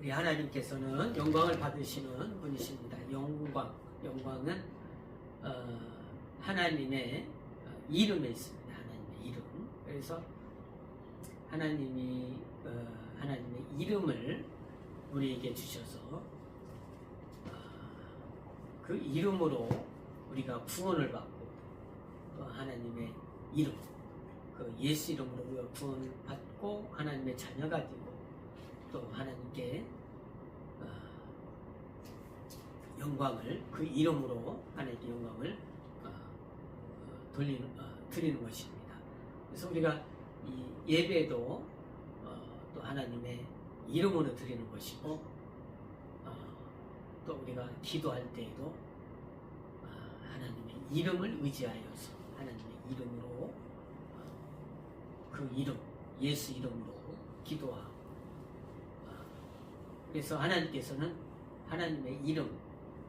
우리 하나님께서는 영광을 받으시는 분이십니다. 영광은 하나님의 이름에 있습니다. 하나님의 이름. 그래서 하나님이 하나님의 이름을 우리에게 주셔서 그 이름으로 우리가 구원을 받고, 또 하나님의 이름, 그 예수 이름으로 우리가 구원을 받고 하나님의 자녀가 되고, 또 하나님께 영광을, 그 이름으로 하나님께 영광을 드리는 것입니다. 그래서 우리가 이 예배도 또 하나님의 이름으로 드리는 것이고, 또 우리가 기도할 때에도 하나님의 이름을 의지하여서 하나님의 이름으로 그 이름, 예수 이름으로 기도하고, 그래서 하나님께서는 하나님의 이름,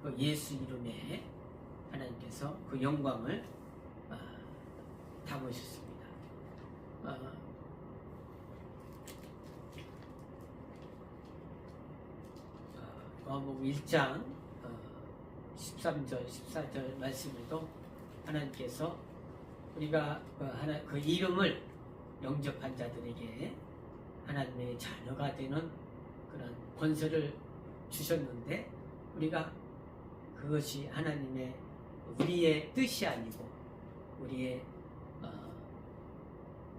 그 예수 이름에 하나님께서 그 영광을 담으셨습니다. 요한복음 1장 13절, 14절 말씀에도 하나님께서 우리가 그 이름을 영접한 자들에게 하나님의 자녀가 되는 그런 권세를 주셨는데, 우리가 그것이 우리의 뜻이 아니고 우리의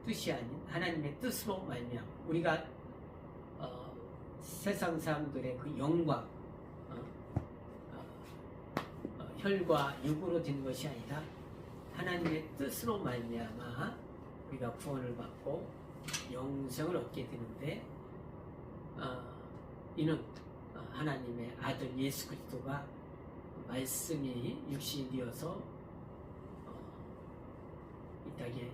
뜻이 아닌 하나님의 뜻으로 말미암아 우리가 세상 사람들의 그 영광, 혈과 육으로 된 것이 아니라 하나님의 뜻으로 말미암아 우리가 구원을 받고 영생을 얻게 되는데, 이는 하나님의 아들 예수 그리스도가 말씀이 육신이 되어서 이 땅에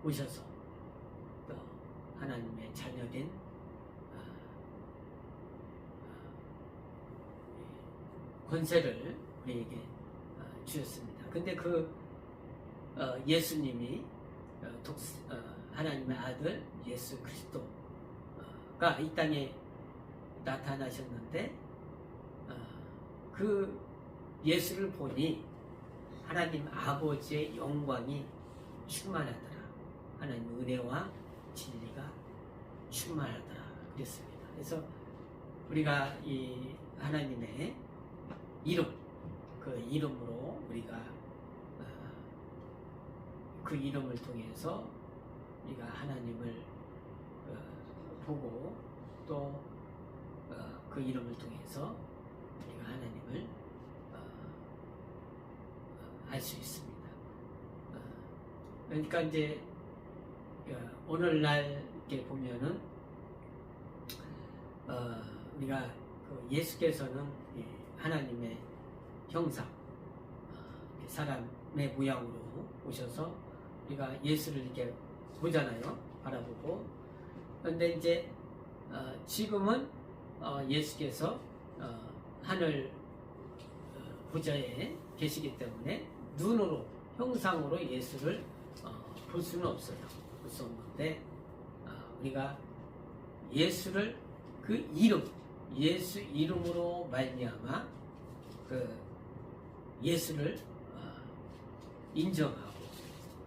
오셔서 또 하나님의 자녀된 권세를 우리에게 주셨습니다. 근데 그 예수님이 하나님의 아들 예수 그리스도가 이 땅에 나타나셨는데, 그 예수를 보니 하나님 아버지의 영광이 충만하더라. 하나님 은혜와 진리가 충만하더라 그랬습니다. 그래서 우리가 이 하나님의 이름, 그 이름으로 우리가 그 이름을 통해서 우리가 하나님을 보고, 또 그 이름을 통해서 우리가 하나님을 알 수 있습니다. 그러니까 이제 오늘날 이렇게 보면은 우리가 그 예수께서는 하나님의 형상, 사람의 모양으로 오셔서 우리가 예수를 이렇게 보잖아요. 바라보고. 그런데 이제 지금은 예수께서 하늘 보좌에 계시기 때문에 눈으로, 형상으로 예수를 볼 수는 없어요. 볼 수 없는데, 우리가 예수를 그 이름, 예수 이름으로 말미암아 그 예수를 인정하고,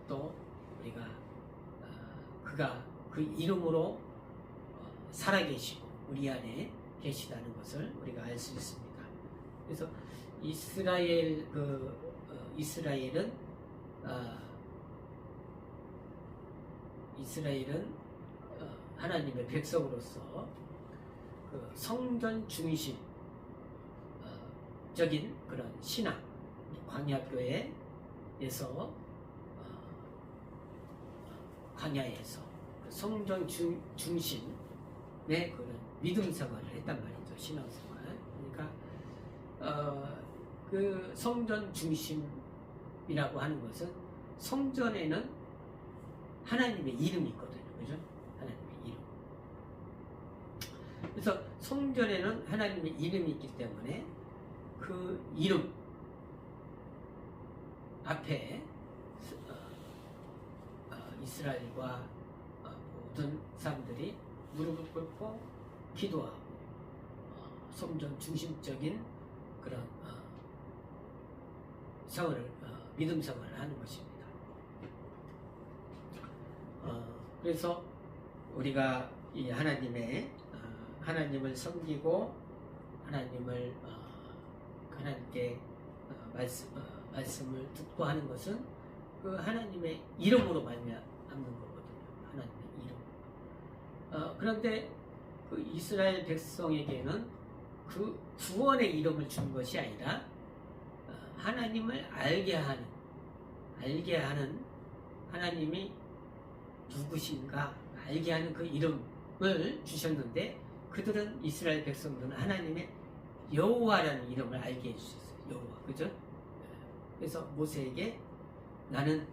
또 우리가 그가 그 이름으로 살아계시고 우리 안에 계시다는 것을 우리가 알 수 있습니다. 그래서 이스라엘은 하나님의 백성으로서 그 성전 중심적인 그런 신앙, 광야에서 성전 중심의 그런 믿음 생활을 했단 말이죠. 신앙 생활. 그러니까 그 성전 중심이라고 하는 것은, 성전에는 하나님의 이름이 있거든요. 그죠? 하나님의 이름. 그래서 성전에는 하나님의 이름이 있기 때문에 그 이름 앞에 이스라엘과 모든 사람들이 무릎을 꿇고 기도하고 성전 중심적인 그런 생활을 믿음 생활을 하는 것입니다. 그래서 우리가 이 하나님을 섬기고 하나님께 말씀을 듣고 하는 것은 그 하나님의 이름으로 말미암는 거거든요. 하나님의 이름. 그런데 그 이스라엘 백성에게는 그 구원의 이름을 준 것이 아니라 하나님을 알게 하는 하나님이 누구신가 알게 하는 그 이름을 주셨는데, 그들은 이스라엘 백성들은 하나님의 여호와라는 이름을 알게 해주셨어요. 여호와, 그죠? 그래서 모세에게 나는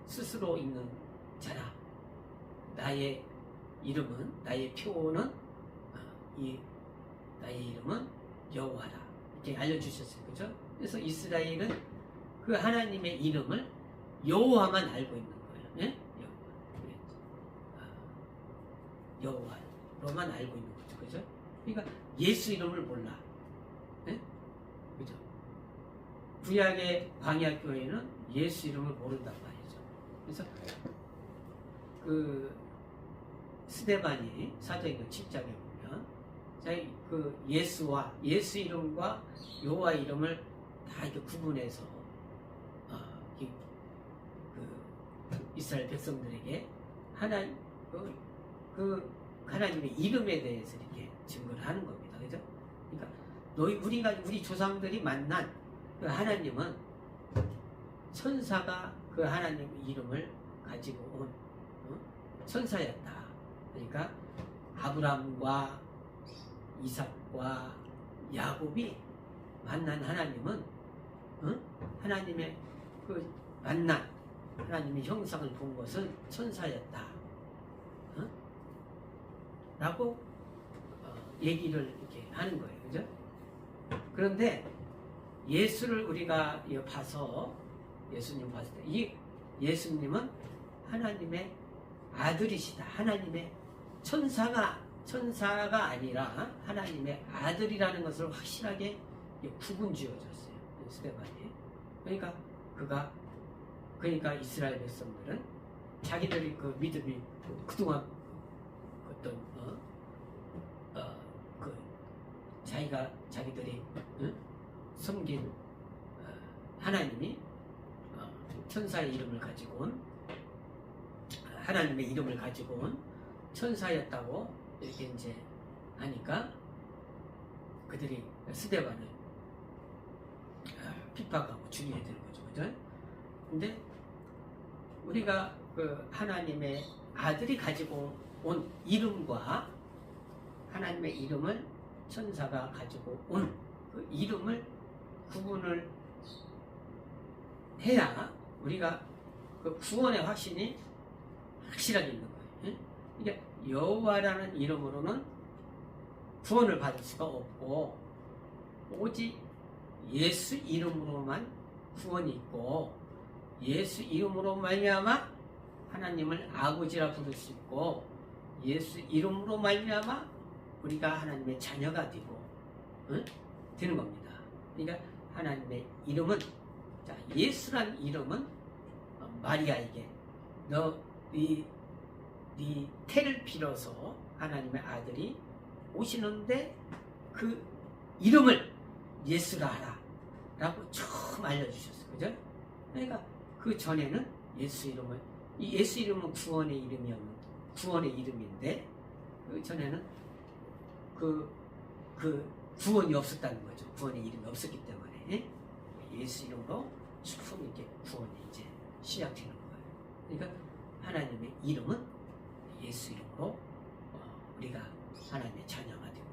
스스로 있는 자라, 나의 이름은, 나의 표는 나의 이름은 여호와라, 이렇게 알려주셨어요. 그죠? 그래서 이스라엘은 그 하나님의 이름을 여호와만 알고 있는 거예요. 네? 여호와로만 알고 있는 거죠. 그죠? 그러니까 예수 이름을 몰라. 네? 그죠? 구약의 광야 교회는 예수 이름을 모른단 말이죠. 그래서 그 스데반이 사도행전 7장에 보면 그 예수 이름과 여호와 이름을 다 이렇게 구분해서 이스라엘 백성들에게 하나님의 이름에 대해서 이렇게 증거를 하는 겁니다. 그죠? 그러니까 우리 조상들이 만난 그 하나님은 천사가 그 하나님의 이름을 가지고 온 천사였다. 그러니까 아브라함과 이삭과 야곱이 만난 하나님은 하나님의 그 만난 하나님의 형상을 본 것은 천사였다. 라고 얘기를 이렇게 하는 거예요. 그죠? 그런데 예수를 우리가 봐서, 예수님 봤을 때, 이 예수님은 하나님의 아들이시다. 하나님의 천사가 아니라 하나님의 아들이라는 것을 확실하게 구분 지어줬어요. 스데반이. 그러니까 이스라엘 백성들은 자기들이 그 믿음이 그동안 어떤 자기들이 섬긴 하나님이 천사의 이름을 가지고 온, 하나님의 이름을 가지고 온 천사였다고 이렇게 이제 하니까 그들이 스데반을 핍박하고 죽이게 되는 거죠. 그죠? 근데 우리가 그 하나님의 아들이 가지고 온 이름과 하나님의 이름을 천사가 가지고 온 그 이름을 구분을 해야 우리가 그 구원의 확신이 확실하게 있는 거예요. 이게 여호와라는 이름으로는 구원을 받을 수가 없고, 오직 예수 이름으로만 구원이 있고, 예수 이름으로 말미암아 하나님을 아버지라 부를 수 있고, 예수 이름으로 말미암아 우리가 하나님의 자녀가 되고 되는 겁니다. 그러니까 하나님의 이름은, 예수란 이름은 마리아에게 네 태를 빌어서 하나님의 아들이 오시는데 그 이름을 예수라 하라 라고 처음 알려주셨어요. 그죠? 그러니까 그 전에는 예수 이름은 구원의 이름인데, 그 전에는 그 구원이 없었다는 거죠. 구원의 이름이 없었기 때문에 예수 이름으로 처음 이렇게 구원이 이제 시작되는 거예요. 그러니까 하나님의 이름은 예수 이름으로 우리가 하나님의 자녀가 되고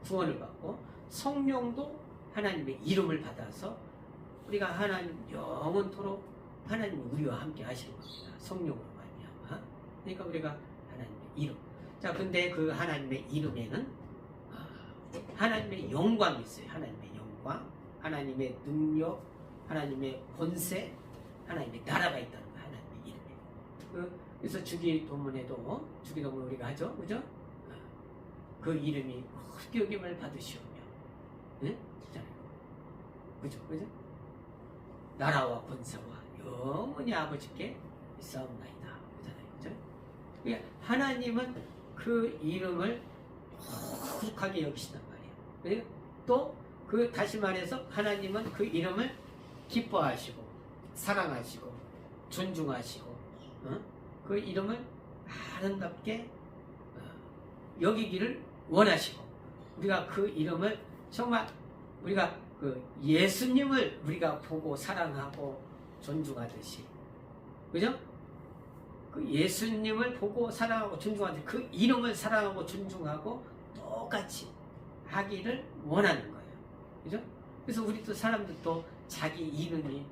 구원을 받고, 성령도 하나님의 이름을 받아서 우리가 하나님 영원토록 하나님이 우리와 함께 하시는 겁니다. 성령으로 말미암아. 그러니까 우리가 하나님의 이름. 근데 그 하나님의 이름에는 하나님의 영광이 있어요. 하나님의 영광, 하나님의 능력, 하나님의 권세, 하나님의 나라가 있다는 거예요. 하나님의 이름에. 그래서 주기도문을 우리가 하죠. 그죠? 그 이름이 크게 여김을 받으시오며, 예? 그죠? 그죠? 나라와 권세와 영원히 아버지께 있사옵나이다. 그잖아요. 그죠? 그러니까 하나님은 그 이름을 거룩하게 여기신단 말이에요. 또 그 다시 말해서 하나님은 그 이름을 기뻐하시고 사랑하시고 존중하시고 그 이름을 아름답게 여기기를 원하시고, 우리가 그 이름을 정말 우리가 그 예수님을 우리가 보고 사랑하고 존중하듯이, 그죠? 그 예수님을 보고 사랑하고 존중하듯이 그 이름을 사랑하고 존중하고 똑같이 하기를 원하는 거예요. 그죠? 그래서 우리도 사람들도 자기 이름이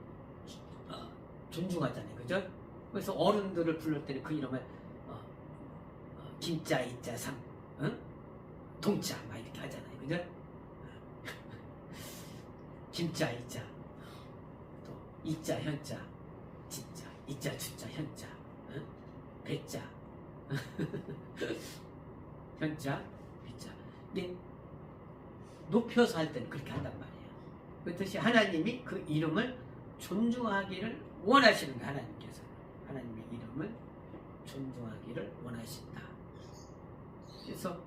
존중하잖아요. 그죠? 그래서 어른들을 부를 때는 그 이름을 김자, 이자, 상, 동자 막 이렇게 하잖아요. 그죠? 김자, 이자, 또 이자, 현자, 진자, 이자, 주자, 현자, 배자, 현자, 배자. 근데 높여서 할 때는 그렇게 한단 말이에요. 그렇듯이 하나님이 그 이름을 존중하기를 원하시는 거예요. 하나님께서 하나님의 이름을 존중하기를 원하신다. 그래서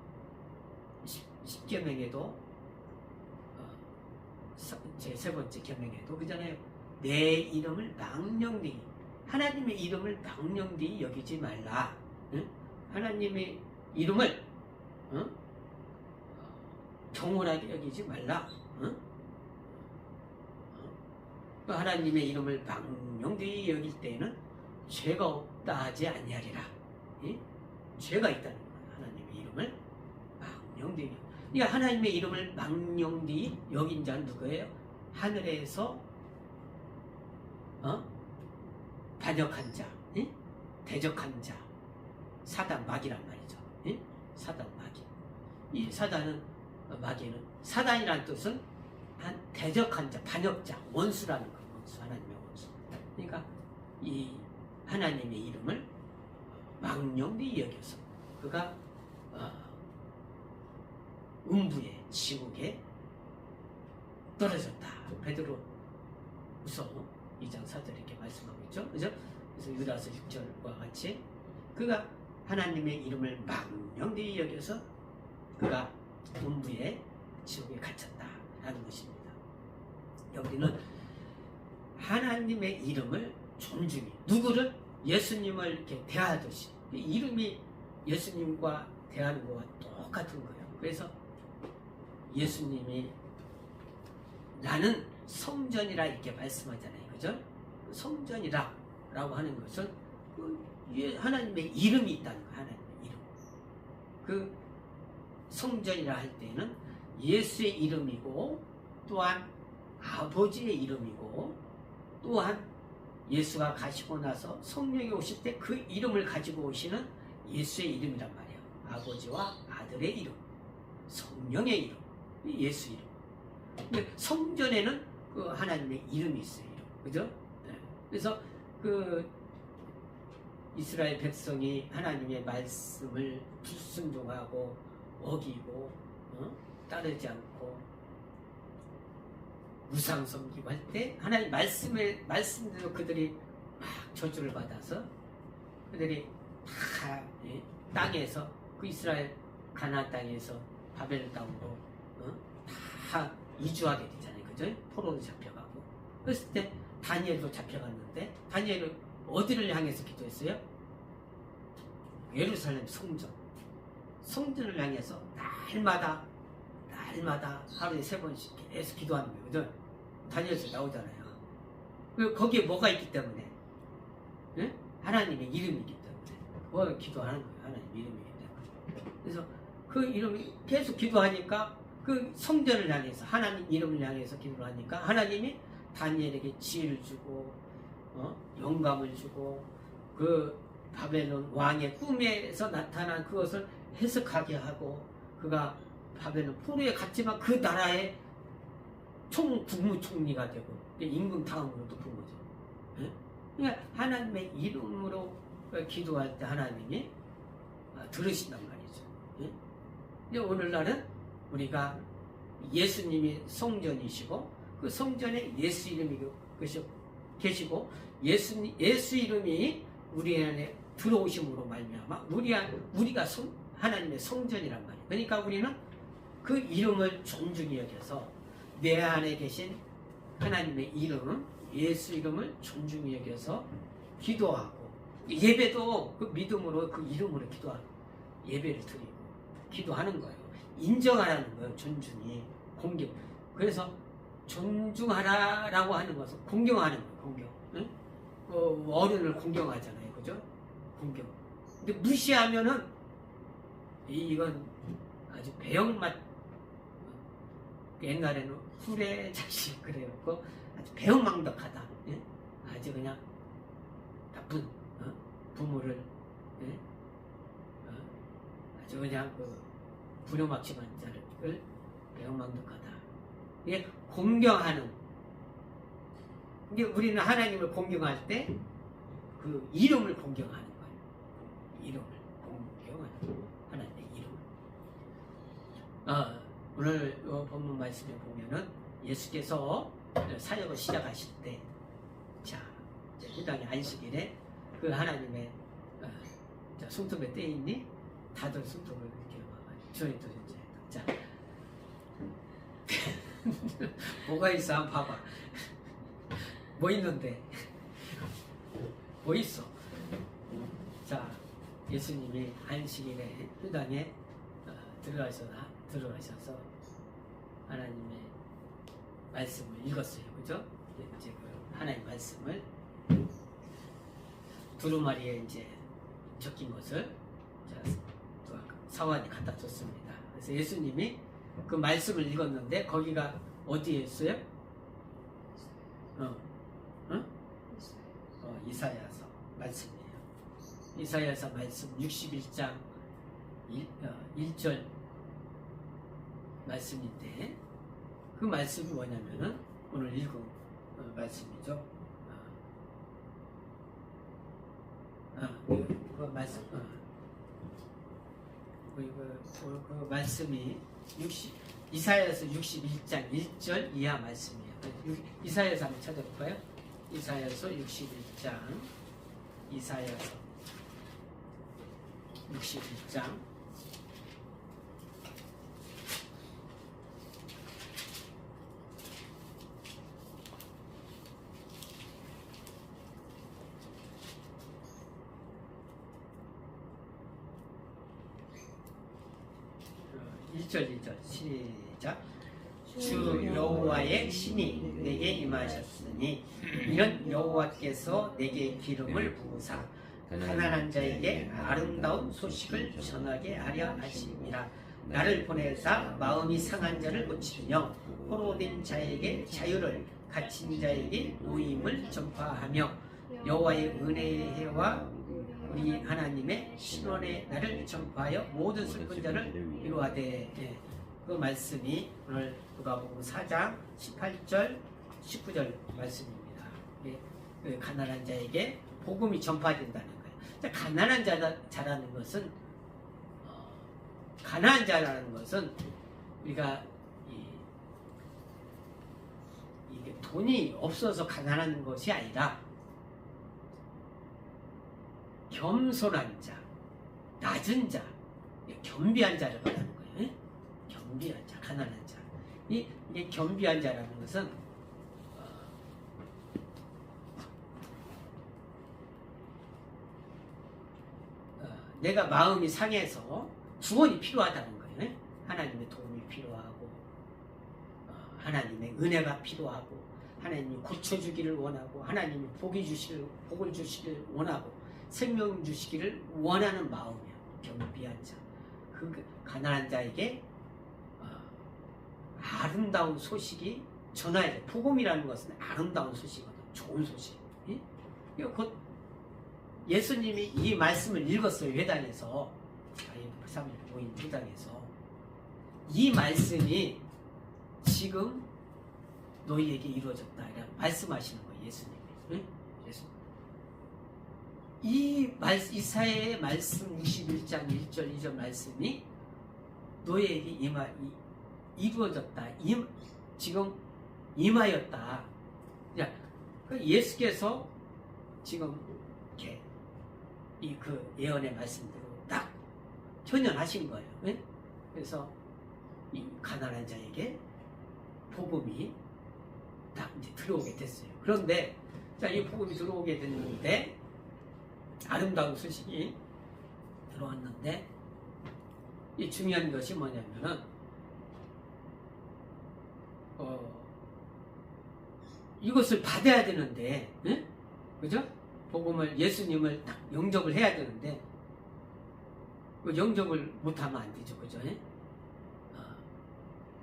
십계명에도 제 세 번째 계명에도 그잖아요. 내 이름을 망령되이, 하나님의 이름을 망령되이 여기지 말라. 응? 하나님의 이름을 경홀하게 여기지 말라. 응? 또 하나님의 이름을 망령되이 여길 때에는 죄가 없다 하지 아니하리라. 예? 죄가 있다는 거예요. 하나님의 이름을 망령되이. 그러니까 하나님의 이름을 망령되이 여긴 자는 누구예요? 하늘에서 반역한 자, 예? 대적한 자, 사단 마귀란 말이죠. 예? 사단 마귀. 이 사단은 마귀는, 사단이라는 뜻은 한 대적한 자, 반역자, 원수라는 거예요. 원수, 하나님의 원수. 그러니까 이 하나님의 이름을 망령되이 여겨서 그가 음부의 지옥에 떨어졌다. 베드로후서 2장 4절 이렇게 말씀하고 있죠. 그죠? 그래서 유다서 6절과 같이 그가 하나님의 이름을 망령되이 여겨서 그가 음부의 지옥에 갇혔다라는 것입니다. 여기는 하나님의 이름을 존중히, 누구를? 예수님을 이렇게 대하듯이, 이름이 예수님과 대하는 것과 똑같은 거예요. 그래서 예수님이 나는 성전이라 이렇게 말씀하잖아요. 그죠? 성전이라 라고 하는 것은 하나님의 이름이 있다는 거예요. 하나님의 이름. 그 성전이라 할 때는 예수의 이름이고, 또한 아버지의 이름이고, 또한 예수가 가시고 나서 성령이 오실 때 그 이름을 가지고 오시는 예수의 이름이란 말이에요. 아버지와 아들의 이름, 성령의 이름, 예수 이름. 근데 성전에는 그 하나님의 이름이 있어요. 이름. 그죠? 네. 그래서 그 이스라엘 백성이 하나님의 말씀을 불순종하고 어기고 따르지 않고 우상 섬기고 할 때 하나님 말씀대로 그들이 막 저주를 받아서 그들이 다 땅에서, 그 이스라엘 가나안 땅에서 바벨 땅으로 다 이주하게 되잖아요. 그죠? 포로로 잡혀가고. 그랬을 때 다니엘도 잡혀갔는데 다니엘은 어디를 향해서 기도했어요? 예루살렘 성전을 향해서 날마다 하루에 3번씩 계속 기도하는 거예요. 그죠? 다니엘서 나오잖아요. 거기에 뭐가 있기 때문에? 네? 하나님의 이름이 있기 때문에 기도하는 거예요. 하나님의 이름이기 때문에. 그래서 그 이름이 계속 기도하니까 그 성전을 향해서, 하나님 이름을 향해서 기도를 하니까 하나님이 다니엘에게 지혜를 주고 영감을 주고, 그 바벨론 왕의 꿈에서 나타난 그것을 해석하게 하고, 그가 바벨론 포로에 갔지만 그 나라의 국무총리가 되고 임금 다음으로 높은 거죠. 네? 그러니까 하나님의 이름으로 기도할 때 하나님이 들으신단 말이죠. 네? 근데 오늘날은 우리가 예수님이 성전이시고 그 성전에 예수 이름이 계시고 예수 이름이 우리 안에 들어오심으로 말미암아 우리가 하나님의 성전이란 말이에요. 그러니까 우리는 그 이름을 존중히 여겨서 내 안에 계신 하나님의 이름, 예수 이름을 존중히 여겨서 기도하고 예배도 그 믿음으로 그 이름으로 기도하고 예배를 드리고 기도하는 거예요. 인정하라는 거예요. 존중이 공경. 그래서 존중하라라고 하는 것은 공경하는 거예요. 공경. 응? 어른을 공경하잖아요. 그죠? 공경. 근데 무시하면은 이건 아주 배역맛. 옛날에는 후레 자식 그래갖고 아주 배역망덕하다. 예? 아주 그냥 나쁜 부모를 예? 아주 그냥 그 불효막심한 자를 배역망덕하다. 이게 공경하는. 근데 우리는 하나님을 공경할 때 그 이름을 공경하는 거예요. 이름을 공경하는 하나님의 이름을. 오늘 본문 말씀에 보면은 예수께서 사역을 시작하실 때, 자, 이 땅의 안식일에 그 하나님의 손톱에 떼 있니? 다들 손톱을 이렇게 봐가지고 저희도 이제 자, 뭐가 있어? 한번 봐봐. 뭐 있는데? 뭐 있어? 자, 예수님이 안식일에 회당에 들어가셔서 하나님의 말씀을 읽었어요. 그죠? 이제 그 하나님 말씀을 두루마리에 이제 적힌 것을 사환이 갖다 줬습니다. 그래서 예수님이 그 말씀을 읽었는데 거기가 어디에 있어요? 이사야서 말씀이에요. 이사야서 말씀 61장 1절 말씀인데 그 말씀이 뭐냐면은 오늘 읽은 말씀이죠. 그 말씀 그 말씀이 이사야서 61장 1절 이하 말씀이에요. 이사야서 한번 찾아볼까요? 이사야서 61장 이사야서 61장 1절 2절 시작. 주 여호와의 신이 내게 임하셨으니 이는 여호와께서 내게 기름을 부으사 가난한 자에게 아름다운 소식을 전하게 하려 하심이라. 나를 보내사 마음이 상한 자를 고치며 포로된 자에게 자유를, 갇힌 자에게 노임을 전파하며 여호와의 은혜의 해와 우리 하나님의 신원의 날을 전파하여 모든 슬픈 자를 위로하되. 그 말씀이 오늘 누가복음 4장 18절 19절 말씀입니다. 가난한 자에게 복음이 전파된다는 거예요. 가난한 자라는 것은 가난한 자라는 것은 우리가 이게 돈이 없어서 가난한 것이 아니라 겸손한 자, 낮은 자, 겸비한 자를 말하는 거예요. 겸비한 자, 가난한 자. 이게 겸비한 자라는 것은 내가 마음이 상해서 구원이 필요하다는 거예요. 하나님의 도움이 필요하고 하나님의 은혜가 필요하고 하나님이 고쳐주기를 원하고 하나님이 복을 주시기를 원하고 생명 주시기를 원하는 마음이야. 겸비한 자. 그 가난한 자에게 아름다운 소식이 전해야 돼. 복음이라는 것은 아름다운 소식이거든. 좋은 소식. 곧 예수님이 이 말씀을 읽었어요. 회당에서. 3.5인 회당에서. 이 말씀이 지금 너희에게 이루어졌다. 이렇게 말씀하시는 거예요. 예수님이. 예수님. 이사야의 말씀 61장 1절 2절 말씀이 너에게 이루어졌다. 지금 임하였다. 그 예수께서 지금 이렇게 그 예언의 말씀대로 딱 현현하신 거예요. 네? 그래서 이 가난한 자에게 복음이 딱 이제 들어오게 됐어요. 그런데 자, 이 복음이 들어오게 됐는데 아름다운 소식이 들어왔는데 이 중요한 것이 뭐냐면은 이것을 받아야 되는데, 응? 그죠? 복음을 예수님을 딱 영접을 해야 되는데 그 영접을 못하면 안 되죠, 그죠?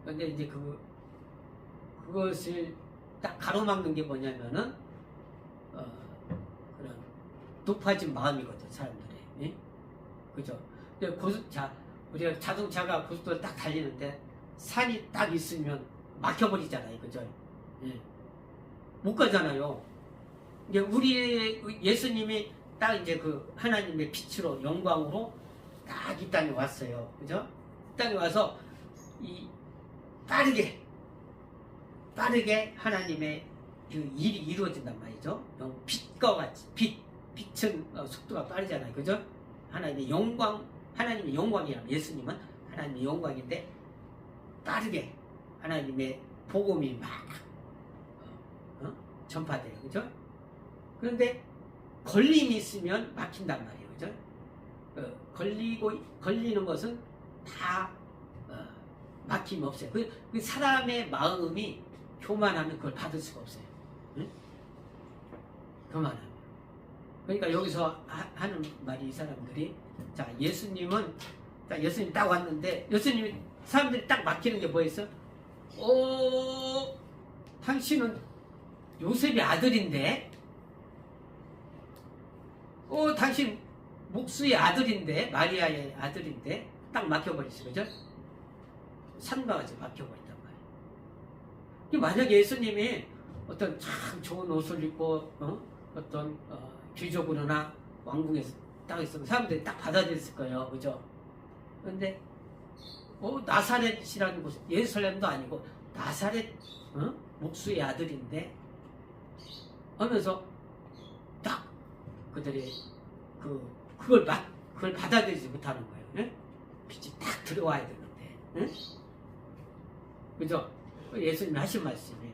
그런데 이제 그것을 딱 가로막는 게 뭐냐면은 그런 높아진 마음이거든, 사람들의. 예? 그죠? 자, 우리가 자동차가 고속도로 딱 달리는데 산이 딱 있으면 막혀버리잖아요, 그죠? 예. 못 가잖아요. 이제 우리 예수님이 딱 이제 그 하나님의 빛으로 영광으로 딱 이 땅에 왔어요, 그죠? 이 땅에 와서 이 빠르게 하나님의 그 일이 이루어진단 말이죠. 빛과 같이 빛은 속도가 빠르잖아요, 그죠? 하나님의 영광이라면 예수님은 하나님의 영광인데 빠르게 하나님의 복음이 막 전파돼요, 그죠? 그런데 걸림이 있으면 막힌단 말이에요, 그죠? 걸리는 것은 다 막힘이 없어요. 그 사람의 마음이 교만하면 그걸 받을 수가 없어요. 응? 교만하면. 그러니까 여기서 하는 말이 이 사람들이 자, 예수님 딱 왔는데 예수님이 사람들이 딱 막히는 게 뭐였어? 당신은 요셉의 아들인데 당신 목수의 아들인데 마리아의 아들인데 딱 막혀버렸어요, 그죠? 산과 같이 막혀버린단 말이에요. 만약에 예수님이 어떤 참 좋은 옷을 입고 어떤 귀족으로나 왕궁에서 딱 있으면 사람들이 딱 받아들였을 거예요, 그죠? 그런데 나사렛이라는 곳, 예루살렘도 아니고 나사렛 목수의 아들인데 하면서 딱 그들이 그걸 받아들이지 못하는 거예요. 예? 빛이 딱 들어와야 되는데, 예? 그죠? 예수님이 하신 말씀이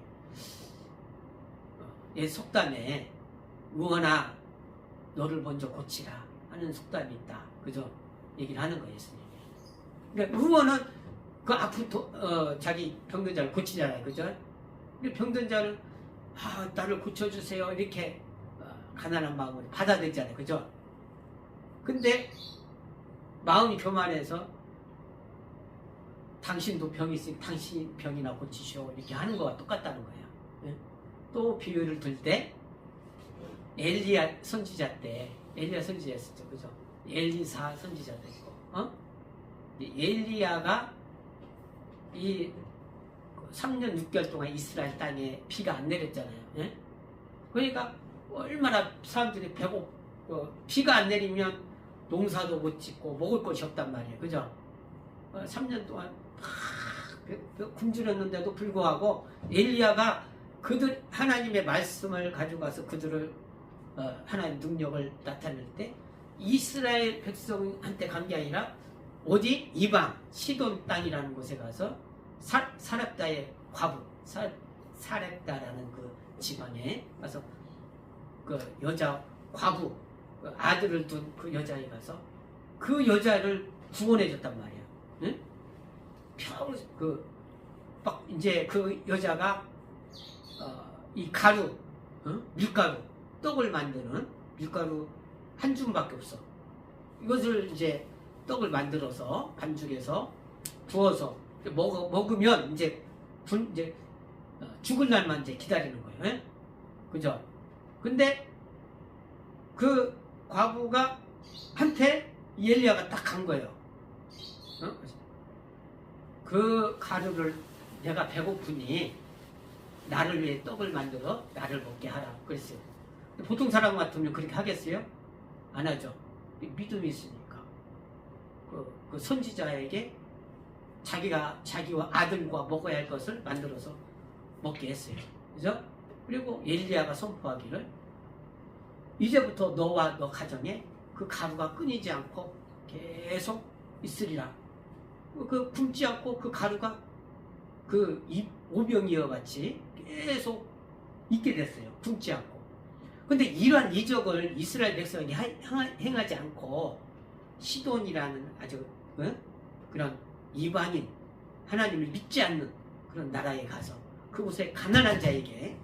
속담에 의원아 너를 먼저 고치라 하는 속담이 있다, 그죠? 얘기를 하는 거예요, 예수님이. 그러니까 의원은 그 앞으로 자기 병든 자를 고치잖아요, 그죠? 근데 병든 자는 나를 고쳐주세요 이렇게 가난한 마음으로 받아들이잖아요, 그죠? 근데 마음이 교만해서 당신도 병이 있으니 당신 병이나 고치시오 이렇게 하는 거와 똑같다는 거예요. 예? 또 비유를 들 때 엘리야 선지자 때 엘리야 선지자였었죠, 그죠? 엘리사 선지자도 있고, 엘리야가 이 3년 6개월 동안 이스라엘 땅에 비가 안 내렸잖아요. 예? 그러니까 얼마나 사람들이 비가 안 내리면 농사도 못 짓고 먹을 것이 없단 말이에요, 그죠? 3년 동안 굶주렸는데도 불구하고 엘리야가 그들 하나님의 말씀을 가져가서 그들을 하나님 능력을 나타낼 때 이스라엘 백성한테 간 게 아니라 어디 이방 시돈 땅이라는 곳에 가서 사렙다의 과부 사렙다라는 그 지방에 가서 그 여자 과부 그 아들을 둔 그 여자에 가서 그 여자를 구원해 줬단 말이에요. 응? 이제 그 여자가 이 가루, 밀가루, 떡을 만드는 밀가루 한 줌밖에 없어. 이것을 이제 떡을 만들어서 반죽해서 부어서 먹으면 이제 죽을 날만 이제 기다리는 거예요. 예? 그죠? 근데 그 과부가 한테 엘리야가 딱 간 거예요. 그 가루를 내가 배고프니 나를 위해 떡을 만들어 나를 먹게 하라 그랬어요. 보통 사람 같으면 그렇게 하겠어요? 안 하죠. 믿음이 있으니까 그 선지자에게 자기와 아들과 먹어야 할 것을 만들어서 먹게 했어요. 그죠? 그리고 엘리야가 선포하기를 이제부터 너와 너 가정에 그 가루가 끊이지 않고 계속 있으리라. 그 굶지 않고 그 가루가 그 오병이어 같이 계속 있게 됐어요. 굶지 않고. 근데 이러한 이적을 이스라엘 백성이 행하지 않고 시돈이라는 아주 그런 이방인, 하나님을 믿지 않는 그런 나라에 가서 그곳에 가난한 자에게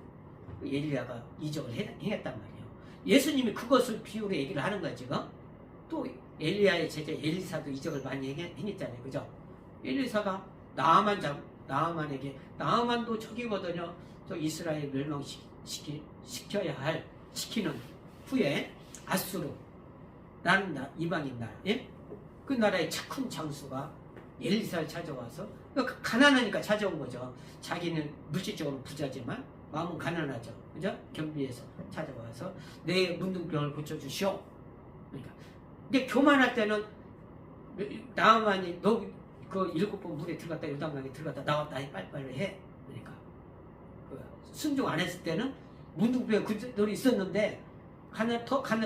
엘리야가 이적을 행했단 말이에요. 예수님이 그것을 비유로 얘기를 하는 거야 지금. 또 엘리야의 제자 엘리사도 이적을 많이 행했잖아요. 그죠? 엘리사가 나아만도 저기거든요. 저 이스라엘 멸망시켜야 할 시키는 후에 아수르라는 이방인 나라, 예? 그 나라의 큰 장수가 엘리사를 찾아와서 그러니까 가난하니까 찾아온 거죠. 자기는 물질적으로 부자지만 마음은 가난하죠. 그죠? 겸비해서 찾아와서 내 문둥병을 고쳐주시오. 그러니까 근데 교만할 때는 나아만이 너 그 7번 물에 들어갔다 요단강에 들어갔다 나왔다 빨리빨리 해. 그러니까 순종 안 했을 때는 문둥병 그대로 있었는데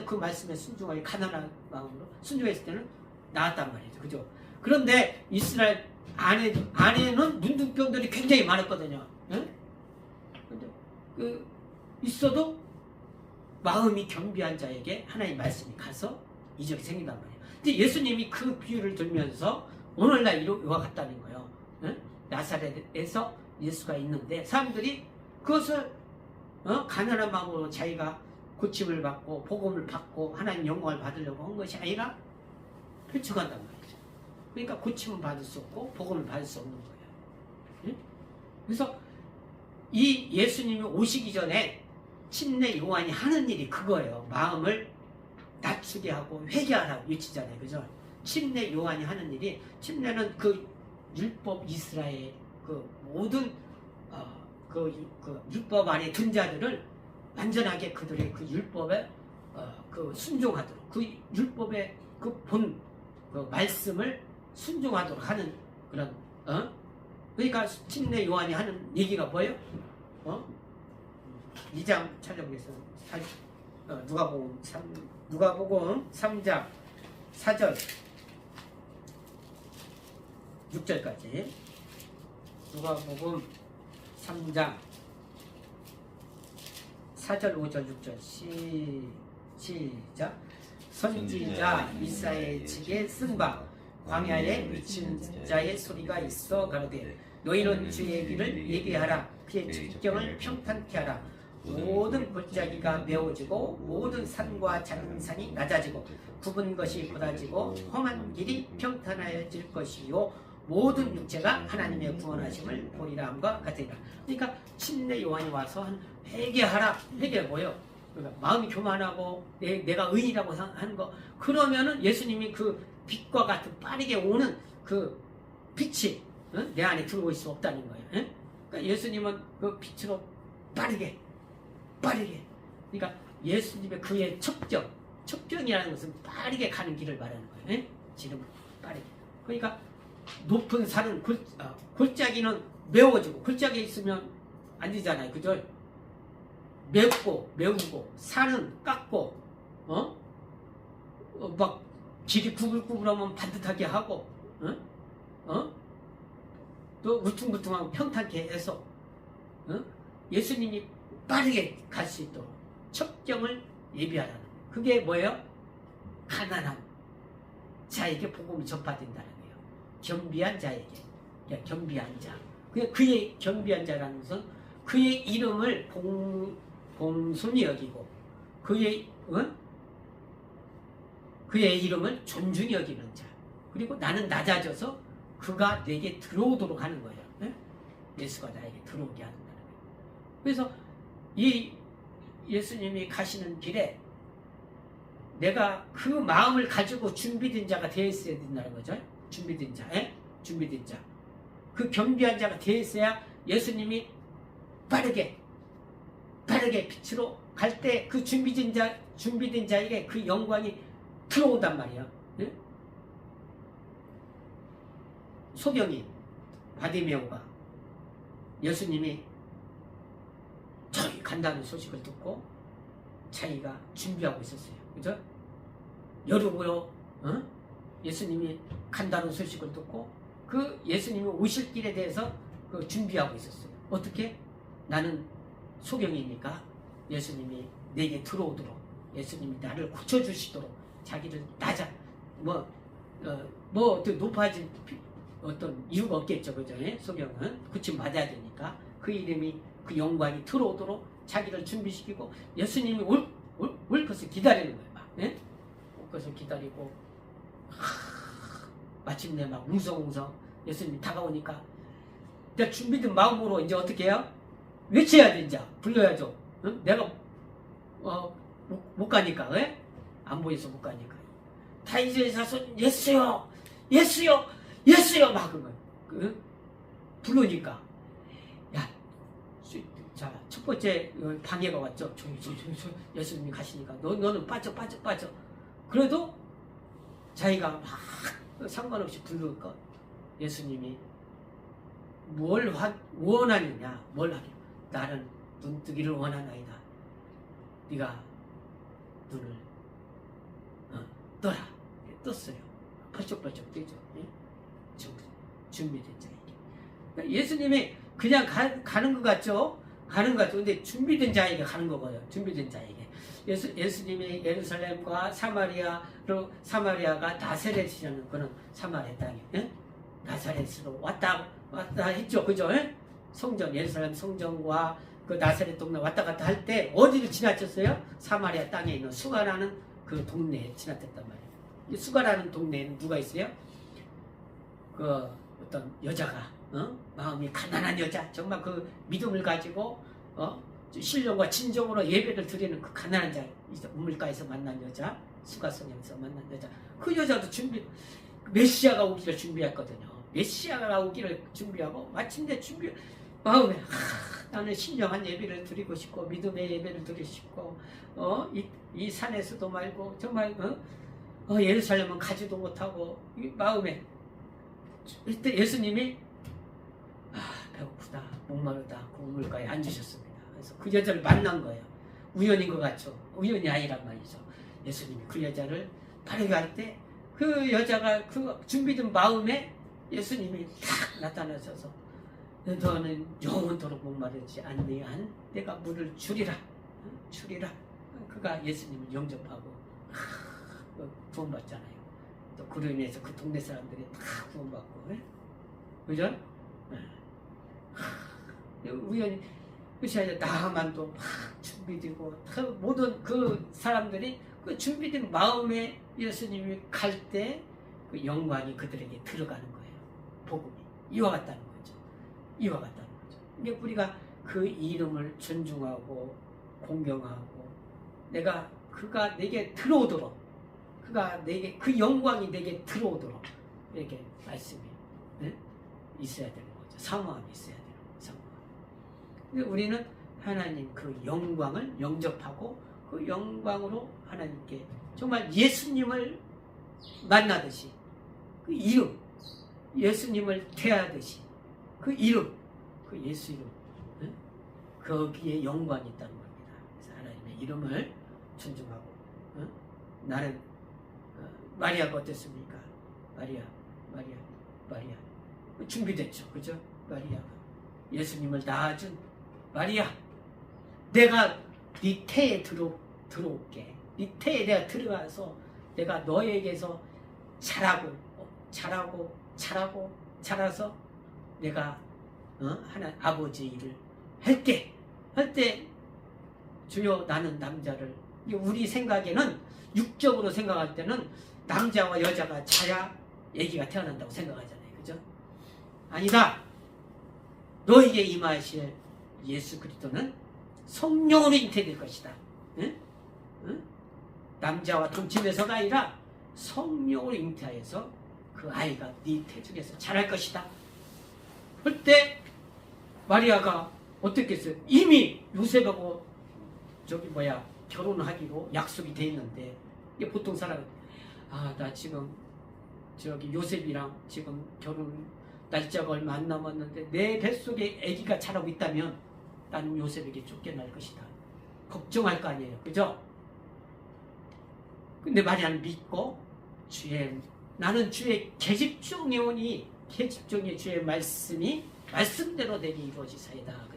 그 말씀에 순종하게 가난한 마음으로 순종했을 때는 나왔단 말이죠. 그죠? 그런데 이스라엘 안에는 문둥병들이 굉장히 많았거든요. 응? 근데 있어도 마음이 겸비한 자에게 하나님 말씀이 가서 이적이 생긴단 말이에요. 근데 예수님이 그 비유를 들면서 오늘날 이와 같다는 거예요. 응? 나사렛에서 예수가 있는데 사람들이 그것을 가난한 마음으로 자기가 고침을 받고 복음을 받고 하나님 영광을 받으려고 한 것이 아니라 펼쳐간단 말이죠. 그러니까 고침은 받을 수 없고 복음을 받을 수 없는 거예요. 응? 그래서 이 예수님이 오시기 전에 침례 요한이 하는 일이 그거예요. 마음을 낮추게 하고 회개하라고 외치잖아요. 그죠? 침례 요한이 하는 일이, 침례는 그 율법 이스라엘 그 모든 그 율법 안에 든 자들을 완전하게 그들의 그 율법에 그 순종하도록, 그 율법의 그 말씀을 순종하도록 하는 그런 그러니까 침례 요한이 하는 얘기가 뭐예요? 2장 찾아보겠습니다. 누가복음 3장 4절 6절까지. 누가복음 3장 4절 5절 6절 시작. 선지자 이사야의 책에 쓴 바 광야에 미친 자의 소리가 있어 가로되 너희는 주의 길을 예비하라. 그의 직경을 평탄케 하라. 모든 골짜기가 메워지고 모든 산과 작은 산이 낮아지고 굽은 것이 곧아지고 험한 길이 평탄하여질 것이요 모든 육체가 하나님의 구원하심을 보리라 함과 같으리라. 그러니까 침례 요한이 와서 회개하라. 회개 뭐예요? 그러니까 마음이 교만하고 내가 의인이라고 하는 거, 그러면은 예수님이 그 빛과 같은 빠르게 오는 그 빛이 내 안에 들어올 수 없다는 거예요. 그러니까 예수님은 그 빛으로 빠르게 그러니까 예수님의 그의 첩경이라는 것은 빠르게 가는 길을 말하는 거예요. 지름 빠르게. 그러니까 높은 산은 골짜기는 메워지고, 골짜기에 있으면 안 되잖아요. 그죠? 메우고 산은 깎고 막 길이 구불구불하면 반듯하게 하고 또 울퉁불퉁하고 평탄케 해서 예수님이 빠르게 갈 수 있도록 첩경을 예비하라는 거예요. 그게 뭐예요? 가난한 자에게 복음을 전파된다는 거예요. 겸비한 자에게. 겸비한 자. 그의 겸비한 자라는 것은 그의 이름을 공손히 여기고 그의 이름을 존중히 여기는 자. 그리고 나는 낮아져서 그가 내게 들어오도록 하는 거예요. 예수가 나에게 들어오게 한다는 거예요. 그래서 이 예수님이 가시는 길에 내가 그 마음을 가지고 준비된 자가 되어 있어야 된다는 거죠. 준비된 자. 준비된 자. 그 겸비한 자가 되어 있어야 예수님이 빠르게 빛으로 갈 때 그 준비된 자에게 그 영광이 들어온단 말이에요. 소경이 바디메오가 예수님이 저기 간다는 소식을 듣고 자기가 준비하고 있었어요. 그죠? 여러분요, 예수님이 간다는 소식을 듣고 그 예수님이 오실 길에 대해서 그 준비하고 있었어요. 어떻게? 나는 소경이니까 예수님이 내게 들어오도록, 예수님이 나를 고쳐주시도록 자기를 또 높아진 어떤 이유가 없겠죠. 그죠? 소경은 고침 받아야 되니까 그 이름이, 그 영광이 들어오도록 자기를 준비시키고 예수님이 올 것을 기다리는 거예요. 막, 올 것을 기다리고 마침내 막 웅성웅성 예수님이 다가오니까 내가 준비된 마음으로 이제 어떻게 해요? 외쳐야 돼. 이제 불러야죠. 내가 못 가니까, 안 보여서 못 가니까 다윗의 자손 예수여, 예수여, 예수여 막 부르니까, 야, 자, 첫 번째 방해가 왔죠. 예수님이 가시니까 너는 빠져. 그래도 자기가 막 상관없이 부르니까 예수님이 뭘 원하느냐, 뭘 하냐. 나는 눈뜨기를 원하나이다. 네가 눈을 떠라. 떴어요. 펄쩍펄쩍 뜨죠. 준비된 자에게. 예수님이 그냥 가는 것 같죠? 가는 것 같죠? 근데 준비된 자에게 가는 거거든요. 준비된 자에게. 예수님이 예루살렘과 사마리아가 나사렛이라는 그런 사마리아 땅에, 나사렛으로 왔다 했죠. 그죠? 성전, 예루살렘 성전과 그 나사렛 동네 왔다 갔다 할 때 어디를 지나쳤어요? 사마리아 땅에 있는 수가라는 그 동네에 지나쳤단 말이에요. 이 수가라는 동네에는 누가 있어요? 그 어떤 여자가, 마음이 가난한 여자, 정말 그 믿음을 가지고 신령과 진정으로 예배를 드리는 그 가난한 자, 우물가에서 만난 여자, 수가성에서 만난 여자, 그 여자도 메시아가 오기를 준비했거든요. 메시아가 오기를 준비하고 마침내 마음에 나는 신령한 예배를 드리고 싶고 믿음의 예배를 드리고 싶고 이 산에서도 말고 정말 예루살렘은 가지도 못하고 이 마음에 이때 예수님이 배고프다, 목마르다, 그 우물가에 앉으셨습니다. 그래서 그 여자를 만난 거예요. 우연인 것 같죠? 우연이 아니란 말이죠. 예수님이 그 여자를 바르게 할 때 그 여자가 그 준비된 마음에 예수님이 탁 나타나셔서 너는 영원토록 목마르지 않니 한 내가 물을 주리라. 그가 예수님을 영접하고 구원받잖아요. 또 그로 인해서 그 동네 사람들이 다 구원받고, 그죠? 우연히 그것이 아니라 나만도 준비되고 모든 그 사람들이 그 준비된 마음에 예수님이 갈 때 그 영광이 그들에게 들어가는 거예요. 복음이 이와 같다는 거죠. 이게 우리가 그 이름을 존중하고 공경하고 그가 내게 들어오도록, 그 영광이 내게 들어오도록 이렇게 말씀이 있어야 되는 거죠. 사모함이 있어야 되는 거죠. 사모함. 근데 우리는 하나님 그 영광을 영접하고 그 영광으로 하나님께 정말 예수님을 만나듯이 그 이름, 예수님을 대하듯이 그 이름, 그 예수 이름, 거기에 영광이 있다는 겁니다. 그래서 하나님의 이름을 존중하고, 나는 마리아가 어땠습니까? 마리아 준비됐죠, 그죠? 마리아가 예수님을 낳아준 마리아, 내가 네 태에 들어올게. 네 태에 내가 들어가서 내가 너에게서 자라서 내가 하나 아버지의 일을 할게. 할 때 주여 나는 남자를, 우리 생각에는 육적으로 생각할 때는 남자와 여자가 자야 아기가 태어난다고 생각하잖아요. 그죠? 아니다. 너에게 임하실 예수 그리스도는 성령으로 잉태될 것이다. 응? 남자와 동침에서가 아니라 성령으로 잉태하여서 그 아이가 네 태중에서 자랄 것이다. 그때 마리아가 어떻게 했어요? 이미 요셉하고 결혼하기로 약속이 돼 있는데, 이게 보통 사람은 나 지금 요셉이랑 지금 결혼 날짜가 얼마 안 남았는데 내 뱃속에 아기가 자라고 있다면 나는 요셉에게 쫓겨날 것이다. 걱정할 거 아니에요. 그죠? 근데 만약 믿고 나는 주의 계집종이 오니 계집종의 주의 말씀이 말씀대로 되게 이루어지사이다.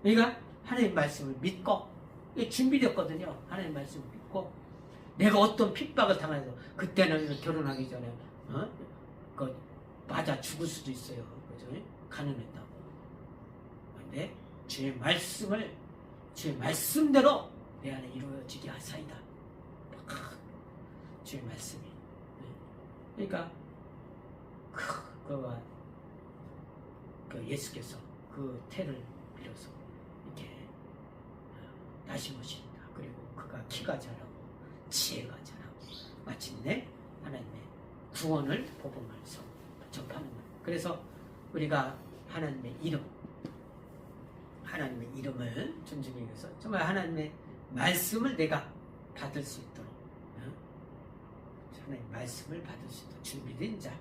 그러니까 하나님 말씀을 믿고 준비됐거든요. 하나님 말씀을 믿고 내가 어떤 핍박을 당해서 그때는 결혼하기 전에 맞아 죽을 수도 있어요. 그죠? 가능했다고. 근데 주의 말씀대로 내 안에 이루어지게 하사이다. 주의 말씀이. 그러니까 예수께서 그 태를 빌어서 이렇게 다시 모십니다. 그리고 그가 키가 자라고 지혜가 자라고 마침내 하나님의 구원을 복음을 접하는 거예요. 그래서 우리가 하나님의 이름을 존중하기 위해서 정말 하나님의 말씀을 내가 받을 수 있도록 하나님의 말씀을 받을 수 있도록 준비된 자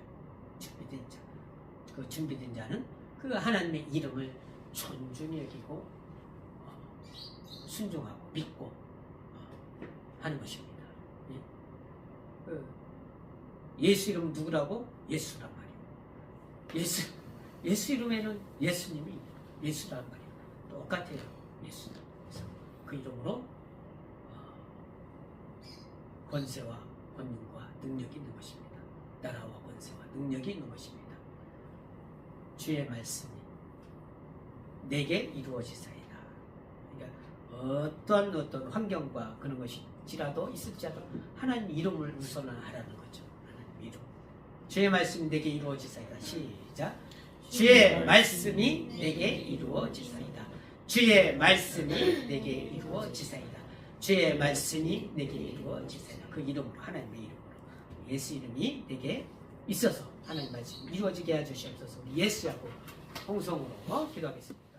그 준비된 자는 그 하나님의 이름을 존중히 여기고 순종하고 믿고 하는 것입니다. 예수 이름은 누구라고? 예수란 말이에요. 예수 이름에는 예수님이 예수란 말이에요. 똑같아요. 예수. 그래서 그 이름으로 권세와 권능과 능력이 있는 것입니다. 나라와 권세와 능력이 있는 것입니다. 주의 말씀이 내게 이루어지사이다. 그러니까 어떤 환경과 그런 것이라도 있을지라도 하나님 이름을 우선하라는 거죠. 하나님 이름. 주의 말씀이 내게 이루어지사이다. 시작. 주의 말씀이 내게 이루어지사이다. 주의 말씀이 내게 이루어지사이다. 주의 말씀이 내게 이루어지사이다. 그 이름으로 하나님의 이름으로 예수 이름이 내게 있어서 하나님 말씀이 이루어지게 해주시옵소서. 우리 예수하고 홍성으로 기도하겠습니다.